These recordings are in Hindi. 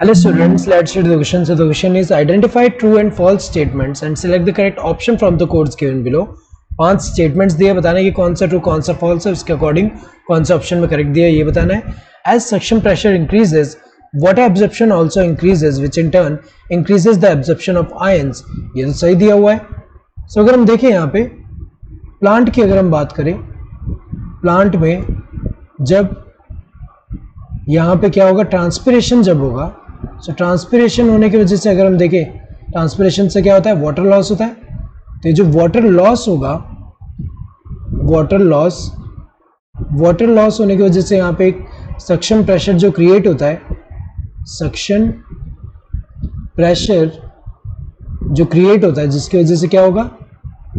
Hello students, let's read the question. So the question is identify true and false statements and select the correct option from the codes given below. 5 statements दिए, बताना है कि कौन सा ट्रू कौन सा फॉल्स है, उसके अकॉर्डिंग कौन सा ऑप्शन में करेक्ट दिया है ये बताना है. As suction pressure increases water absorption also increases which in turn increases the absorption of ions. ये तो सही दिया हुआ है. सो अगर हम देखें यहाँ पे प्लांट की अगर हम बात करें, प्लांट में जब यहाँ पे क्या होगा, ट्रांसपिरेशन जब होगा, सो ट्रांसपिरेशन होने की वजह से अगर हम देखें ट्रांसपिरेशन से क्या होता है, वाटर लॉस होता है. तो ये जो वाटर लॉस होगा, वाटर लॉस होने की वजह से यहाँ पे एक सक्शन प्रेशर जो क्रिएट होता है, सक्शन प्रेशर जो क्रिएट होता है, जिसकी वजह से क्या होगा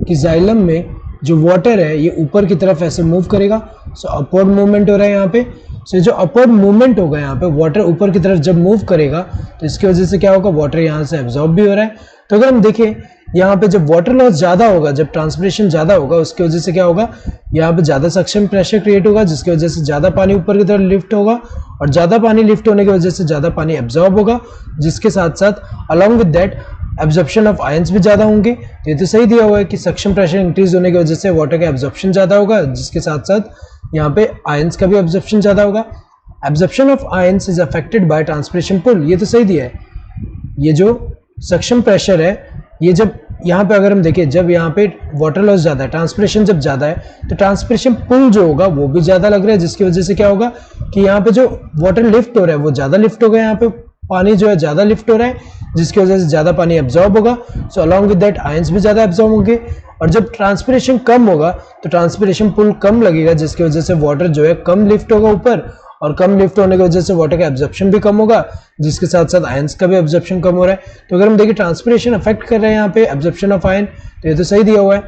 कि जाइलम में जो वाटर है ये ऊपर की तरफ ऐसे मूव करेगा. सो अपवर्ड मूवमेंट हो रहा है यहाँ पे. सो जो अपवर्ड मूवमेंट होगा यहाँ पे, वाटर ऊपर की तरफ जब मूव करेगा तो इसकी वजह से क्या होगा, वाटर यहाँ से एब्जॉर्ब भी हो रहा है. तो अगर हम देखें यहाँ पे जब वाटर लॉस ज़्यादा होगा, जब ट्रांसपिरेशन ज़्यादा होगा, उसकी वजह से क्या होगा, यहाँ पे ज़्यादा सक्शन प्रेशर क्रिएट होगा, जिसकी वजह से ज़्यादा पानी ऊपर की तरफ लिफ्ट होगा, और ज़्यादा पानी लिफ्ट होने की वजह से ज़्यादा पानी एब्जॉर्ब होगा, जिसके साथ साथ along with that absorption of ions भी ज़्यादा होंगे. ये तो सही दिया हुआ है कि सक्शन प्रेशर इंक्रीज होने की वजह से वाटर का एब्जॉर्प्शन ज़्यादा होगा, जिसके साथ साथ यहाँ पे आयंस का भी एब्जॉर्प्शन ज़्यादा होगा. Absorption of ions is affected by transpiration pull. ये तो सही दिया है. ये जो सक्शन प्रेशर है, ये जब यहाँ पे अगर हम देखें, जब यहाँ पे वाटर लॉस ज़्यादा है, ट्रांसपिरेशन जब ज़्यादा है, तो ट्रांसपिरेशन पुल जो होगा वो भी ज़्यादा लग रहा है, जिसकी वजह से क्या होगा कि यहाँ पे जो वाटर लिफ्ट हो रहा है वो ज़्यादा लिफ्ट होगा, यहाँ पे पानी जो है ज़्यादा लिफ्ट हो रहा है, जिसकी वजह से ज़्यादा पानी एब्जॉर्ब होगा. So along with that ions भी ज़्यादा एब्जॉर्ब होंगे. और जब ट्रांसपिरेशन कम होगा तो ट्रांसपिरेशन पुल कम लगेगा, जिसकी वजह से वाटर जो है कम लिफ्ट होगा ऊपर, और कम लिफ्ट होने की वजह से वाटर का एब्जॉर्प्शन भी कम होगा, जिसके साथ साथ आयंस का भी एब्जॉर्प्शन कम हो रहा है. तो अगर हम देखें ट्रांसपिरेशन अफेक्ट कर रहे हैं यहाँ पे एब्जॉर्प्शन ऑफ आयन, तो ये तो सही दिया हुआ है.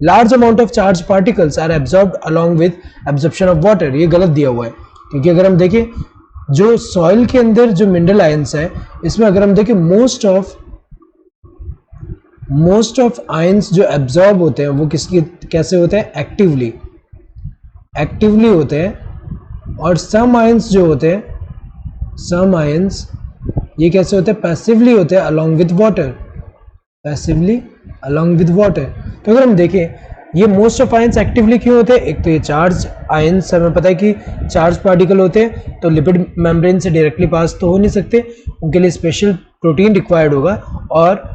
Large amount of charge particles are absorbed along with absorption of water. ये गलत दिया हुआ है, क्योंकि अगर हम देखें जो सॉइल के अंदर जो मिनरल आयंस है, इसमें अगर हम देखें मोस्ट ऑफ आयंस जो एब्जॉर्ब होते हैं वो कैसे होते हैं, एक्टिवली होते हैं. और सम आयंस जो होते हैं, सम आयंस ये कैसे होते हैं, पैसिवली होते हैं along with water, passively along with water. तो अगर हम देखें ये मोस्ट ऑफ आयंस एक्टिवली क्यों होते हैं, एक तो ये चार्ज आयंस, हमें पता है कि चार्ज पार्टिकल होते हैं तो लिपिड मेम्ब्रेन से डायरेक्टली पास तो हो नहीं सकते, उनके लिए स्पेशल प्रोटीन रिक्वायर्ड होगा, और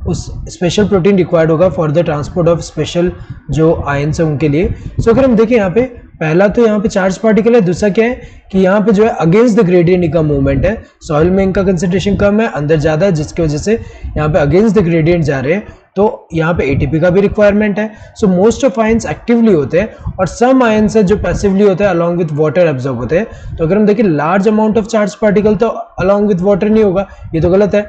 उस स्पेशल प्रोटीन रिक्वायर्ड होगा for the transport of special जो आयंस है उनके लिए. सो अगर हम देखें यहाँ पे पहला तो यहाँ पे चार्ज पार्टिकल है, दूसरा क्या है कि यहाँ पे जो है अगेंस्ट द ग्रेडियंट इनका मूवमेंट है. सॉइल में इनका कंसेंट्रेशन कम है, अंदर ज़्यादा है, जिसकी वजह से यहाँ पे अगेंस्ट द ग्रेडियंट जा रहे हैं, तो यहाँ पे एटीपी का भी रिक्वायरमेंट है. So most of ions actively होते हैं, और सम आयंस है जो पैसिवली होते हैं अलॉन्ग विद वाटर एब्जॉर्ब होते हैं. तो अगर हम देखें large amount of charge particle तो अलॉन्ग विद वाटर नहीं होगा, ये तो गलत है.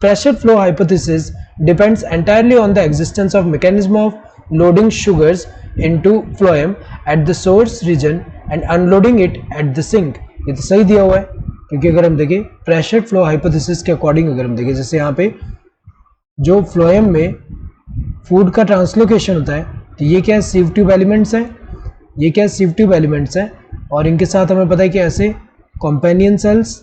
Pressure flow hypothesis depends entirely on the existence of mechanism of loading sugars into phloem at the source region and unloading it at the sink. ये तो सही दिया हुआ है, क्योंकि अगर हम देखें प्रेशर फ्लो हाइपोथेसिस के अकॉर्डिंग, अगर हम देखें जैसे यहाँ पे जो फ्लोएम में फूड का ट्रांसलोकेशन होता है, तो ये क्या है, सीव ट्यूब एलिमेंट्स हैं, ये क्या है, सीव ट्यूब एलिमेंट्स हैं, और इनके साथ हमें पता है कि ऐसे कॉम्पेनियन सेल्स,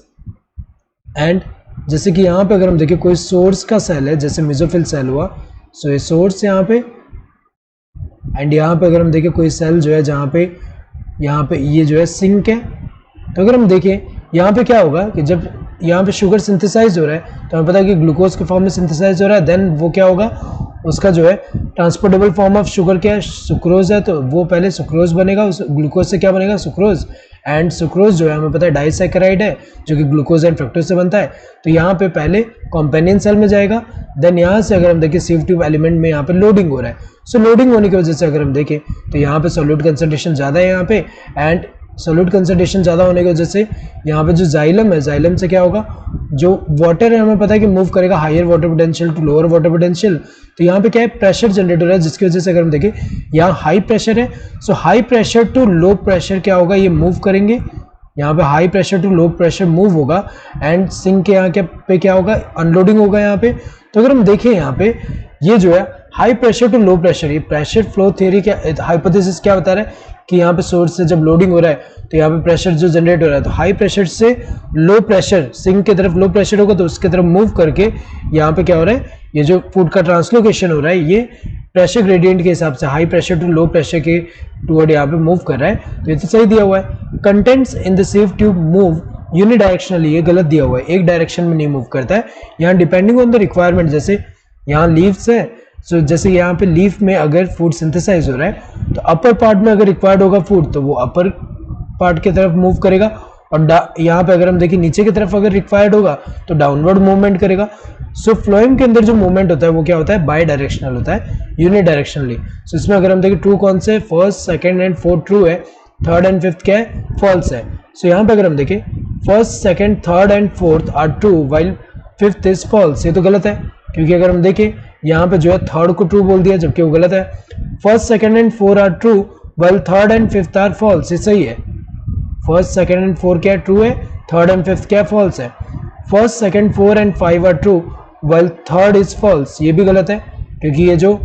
एंड जैसे कि यहाँ पे अगर हम देखें कोई सोर्स का सेल है, जैसे मेसोफिल सेल हुआ, सो ये सोर्स यहाँ पे, एंड यहाँ पे अगर हम देखें कोई सेल जो है जहाँ पे यहाँ पे ये जो है सिंक है. तो अगर हम देखें यहाँ पे क्या होगा कि जब यहाँ पे शुगर सिंथेसाइज हो रहा है, तो हमें पता है कि ग्लूकोज के फॉर्म में सिंथेसाइज हो रहा है, देन वो क्या होगा, उसका जो है ट्रांसपोर्टेबल फॉर्म ऑफ शुगर क्या है, सुक्रोज है, तो वो पहले सुक्रोज बनेगा, उस ग्लूकोज से क्या बनेगा, सुक्रोज, एंड सुक्रोज जो है हमें पता है डाइसैकेराइड है जो कि ग्लूकोज एंड फ्रक्टोज से बनता है. तो यहाँ पे पहले कॉम्पेनियन सेल में जाएगा, देन यहाँ से अगर हम देखें सीव ट्यूब एलिमेंट में यहाँ पे लोडिंग हो रहा है. सो लोडिंग होने की वजह से अगर हम देखें तो यहाँ पे सॉल्यूट कंसंट्रेशन ज़्यादा है यहाँ पे, एंड सॉल्यूट कंसंट्रेशन ज़्यादा होने की वजह से यहाँ पे जो जाइलम है, जाइलम से क्या होगा, जो वाटर है हमें पता है कि मूव करेगा higher water potential to lower water potential. तो यहाँ पे क्या है, प्रेशर जनरेट हो रहा है, जिसकी वजह से अगर हम देखें यहाँ हाई प्रेशर है, so high pressure to low pressure क्या होगा, ये मूव करेंगे, यहाँ पे high pressure to low pressure move होगा, एंड सिंक के यहाँ पे क्या होगा, अनलोडिंग होगा यहाँ पे. तो अगर हम देखें यहाँ पे ये जो है high pressure to low pressure, ये प्रेशर फ्लो थ्योरी क्या हाइपोथेसिस क्या बता रहा है कि यहाँ पे सोर्स से जब लोडिंग हो रहा है तो यहाँ पे प्रेशर जो जनरेट हो रहा है, तो हाई प्रेशर से लो प्रेशर, सिंक की तरफ लो प्रेशर होगा तो उसकी तरफ मूव करके यहाँ पे क्या हो रहा है, ये जो फूड का ट्रांसलोकेशन हो रहा है ये प्रेशर ग्रेडियंट के हिसाब से high pressure to low pressure के टूवर्ड यहाँ पे मूव कर रहा है। तो ये तो सही दिया हुआ है। Contents in the sieve tube move unidirectionally, ये गलत दिया हुआ है, एक डायरेक्शन में नहीं मूव करता है। यहाँ डिपेंडिंग ऑन द रिक्वायरमेंट, जैसे यहाँ लीव्स है, सो जैसे यहाँ पे लीफ में अगर फूड सिंथेसाइज हो रहा है तो अपर पार्ट में अगर रिक्वायर्ड होगा फूड तो वो अपर पार्ट की तरफ मूव करेगा, और यहाँ पे अगर हम देखें नीचे की तरफ अगर रिक्वायर्ड होगा तो डाउनवर्ड मूवमेंट करेगा। सो फ्लोएम के अंदर जो मूवमेंट होता है वो क्या होता है, बाई डायरेक्शनल होता है, यूनिडायरेक्शनली। सो इसमें अगर हम देखें ट्रू कौन से, first second and fourth true है, थर्ड एंड फिफ्थ क्या है, फॉल्स है। सो यहाँ पे अगर हम देखें first second third and fourth are true while fifth is false, ये तो गलत है, क्योंकि अगर हम देखें यहाँ पे जो है थर्ड को ट्रू बोल दिया जबकि वो गलत है। First second and four are true while third and fifth are false, ये सही है। फर्स्ट सेकंड एंड फोर क्या ट्रू है, थर्ड एंड फिफ्थ क्या फॉल्स है। First second four and five are true while third is false, ये भी गलत है, क्योंकि ये जो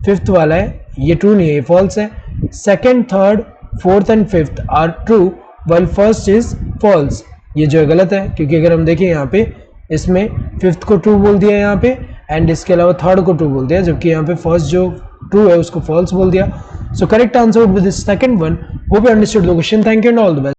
फिफ्थ वाला है ये ट्रू नहीं है, ये फॉल्स है। Second third fourth and fifth are true while first is false, ये जो है गलत है, क्योंकि अगर हम देखें यहाँ पे इसमें फिफ्थ को ट्रू बोल दिया यहाँ पे, एंड इसके अलावा थर्ड को ट्रू बोल दिया, जबकि यहाँ पे फर्स्ट जो ट्रू है उसको फॉल्स बोल दिया। So correct answer would be the second one. Hope you understood the question. Thank you and all the best.